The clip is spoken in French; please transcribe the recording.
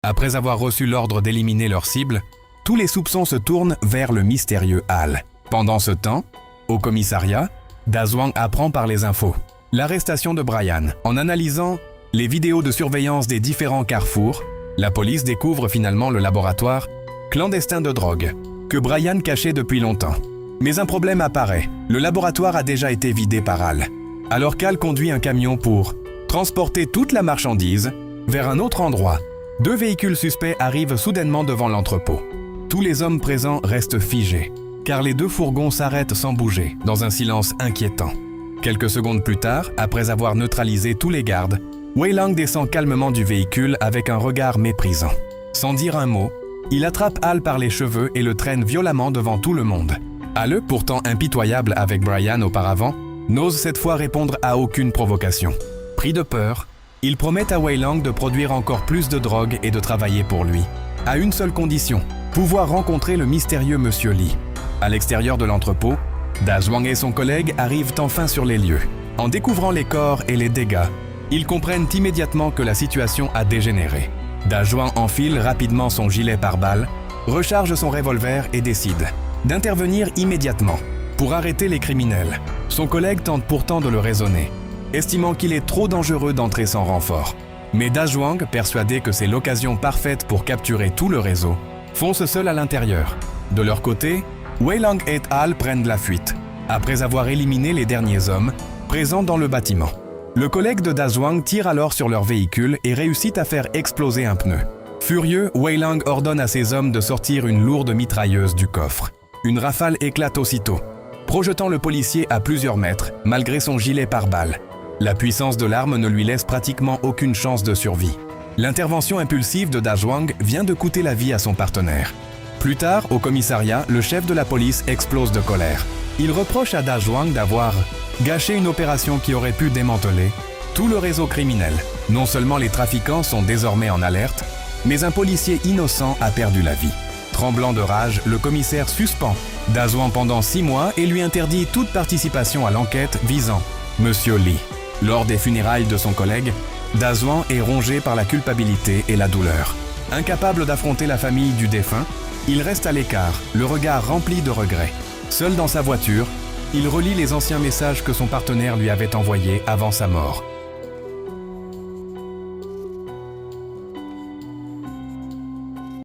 Après avoir reçu l'ordre d'éliminer leur cible, tous les soupçons se tournent vers le mystérieux Hal. Pendant ce temps, au commissariat, Da Zhuang apprend par les infos l'arrestation de Brian. En analysant les vidéos de surveillance des différents carrefours, la police découvre finalement le laboratoire clandestin de drogue que Brian cachait depuis longtemps. Mais un problème apparaît. Le laboratoire a déjà été vidé par Hal. Alors qu'Hal conduit un camion pour transporter toute la marchandise vers un autre endroit, 2 véhicules suspects arrivent soudainement devant l'entrepôt. Tous les hommes présents restent figés, car les 2 fourgons s'arrêtent sans bouger, dans un silence inquiétant. Quelques secondes plus tard, après avoir neutralisé tous les gardes, Wei Lang descend calmement du véhicule avec un regard méprisant. Sans dire un mot, il attrape Hal par les cheveux et le traîne violemment devant tout le monde. Hal, pourtant impitoyable avec Brian auparavant, n'ose cette fois répondre à aucune provocation. Pris de peur, il promet à Wei Lang de produire encore plus de drogue et de travailler pour lui, à une seule condition, pouvoir rencontrer le mystérieux Monsieur Li. À l'extérieur de l'entrepôt, Da Zhuang et son collègue arrivent enfin sur les lieux. En découvrant les corps et les dégâts, ils comprennent immédiatement que la situation a dégénéré. Da Zhuang enfile rapidement son gilet pare-balles, recharge son revolver et décide d'intervenir immédiatement pour arrêter les criminels. Son collègue tente pourtant de le raisonner, estimant qu'il est trop dangereux d'entrer sans renfort. Mais Da Zhuang, persuadé que c'est l'occasion parfaite pour capturer tout le réseau, fonce seul à l'intérieur. De leur côté, Wei Lang et Hal prennent la fuite, après avoir éliminé les derniers hommes présents dans le bâtiment. Le collègue de Da Zhuang tire alors sur leur véhicule et réussit à faire exploser un pneu. Furieux, Wei Lang ordonne à ses hommes de sortir une lourde mitrailleuse du coffre. Une rafale éclate aussitôt, projetant le policier à plusieurs mètres, malgré son gilet pare-balles. La puissance de l'arme ne lui laisse pratiquement aucune chance de survie. L'intervention impulsive de Da Zhuang vient de coûter la vie à son partenaire. Plus tard, au commissariat, le chef de la police explose de colère. Il reproche à Da Zhuang d'avoir gâché une opération qui aurait pu démanteler tout le réseau criminel. Non seulement les trafiquants sont désormais en alerte, mais un policier innocent a perdu la vie. Tremblant de rage, le commissaire suspend Da Zhuang pendant 6 mois et lui interdit toute participation à l'enquête visant Monsieur Li. Lors des funérailles de son collègue, Da Zhuang est rongé par la culpabilité et la douleur. Incapable d'affronter la famille du défunt, il reste à l'écart, le regard rempli de regrets. Seul dans sa voiture, il relit les anciens messages que son partenaire lui avait envoyés avant sa mort.